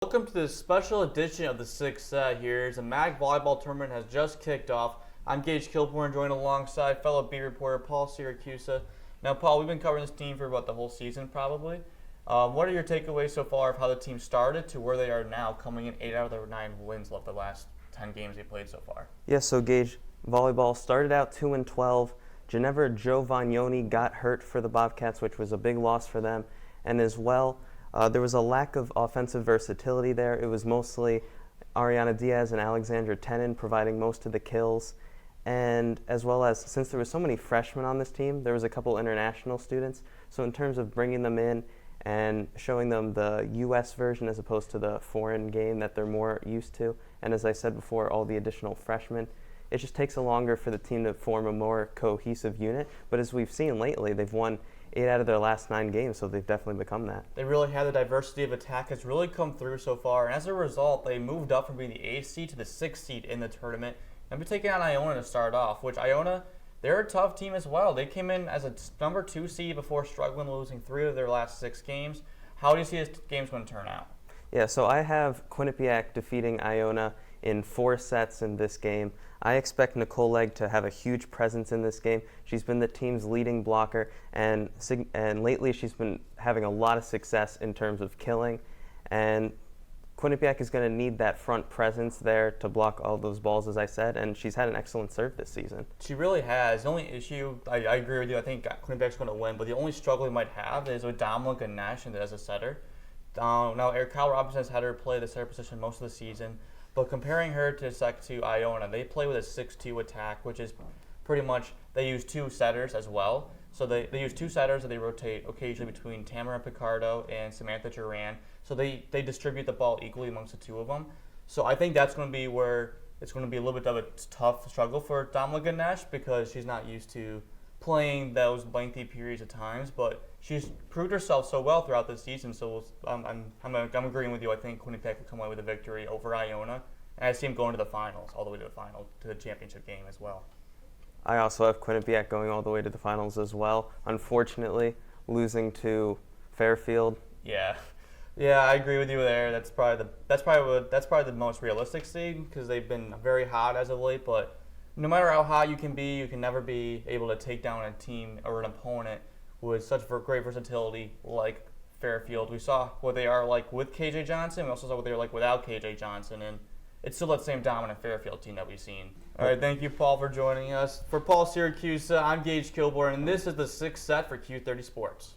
Welcome to this special edition of the sixth set here. The MAAC volleyball tournament has just kicked off. I'm Gage Kilborn, joined alongside fellow beat reporter Paul Siracusa. Now, Paul, we've been covering this team for about the whole season, probably. What are your takeaways so far of how the team started to where they are now, coming in 8 out of their 9 wins left the last 10 games they played so far? Yeah, so Gage, volleyball started out 2-12. Ginevra Giovagnoni got hurt for the Bobcats, which was a big loss for them, and as well, there was a lack of offensive versatility there. It was mostly Ariana Diaz and Alexandra Tenin providing most of the kills. And as well as, since there were so many freshmen on this team, there was a couple international students. So in terms of bringing them in and showing them the U.S. version as opposed to the foreign game that they're more used to, and as I said before, all the additional freshmen, it just takes a longer for the team to form a more cohesive unit. But as we've seen lately, they've won 8 out of their last 9 games, so they've definitely become that. They really had the diversity of attack has really come through so far, and as a result, they moved up from being the 8th seed to the 6th seed in the tournament. And we're taking on Iona to start off, which Iona, they're a tough team as well. They came in as a number 2 seed before struggling, losing 3 of their last 6 games. How do you see this game's going to turn out? Yeah, so I have Quinnipiac defeating Iona in 4 sets in this game. I expect Nicole Legg to have a huge presence in this game. She's been the team's leading blocker, and lately she's been having a lot of success in terms of killing. And Quinnipiac is going to need that front presence there to block all those balls, as I said, and she's had an excellent serve this season. She really has. The only issue, I agree with you, I think Quinnipiac's going to win, but the only struggle we might have is with Damla Ganesh as a setter. Now, Kyle Robinson has had her play the setter position most of the season, but comparing her to Iona, they play with a 6-2 attack, which is pretty much, they use 2 setters as well. So they use 2 setters and they rotate occasionally between Tamara Picardo and Samantha Duran. So they distribute the ball equally amongst the 2 of them. So I think that's going to be where it's going to be a little bit of a tough struggle for Damla Ganesh because she's not used to playing those lengthy periods of times, but she's proved herself so well throughout the season. So I'm agreeing with you. I think Quinnipiac will come away with a victory over Iona, and I see them going to the finals, all the way to the championship game as well. I also have Quinnipiac going all the way to the finals as well. Unfortunately, losing to Fairfield. Yeah, I agree with you there. That's probably the most realistic seed because they've been very hot as of late, but no matter how hot you can never be able to take down a team or an opponent with such great versatility like Fairfield. We saw what they are like with KJ Johnson. We also saw what they were like without KJ Johnson, and it's still that same dominant Fairfield team that we've seen. All right, thank you, Paul, for joining us. For Paul Siracusa, I'm Gage Kilborn, and this is the 6th set for Q30 Sports.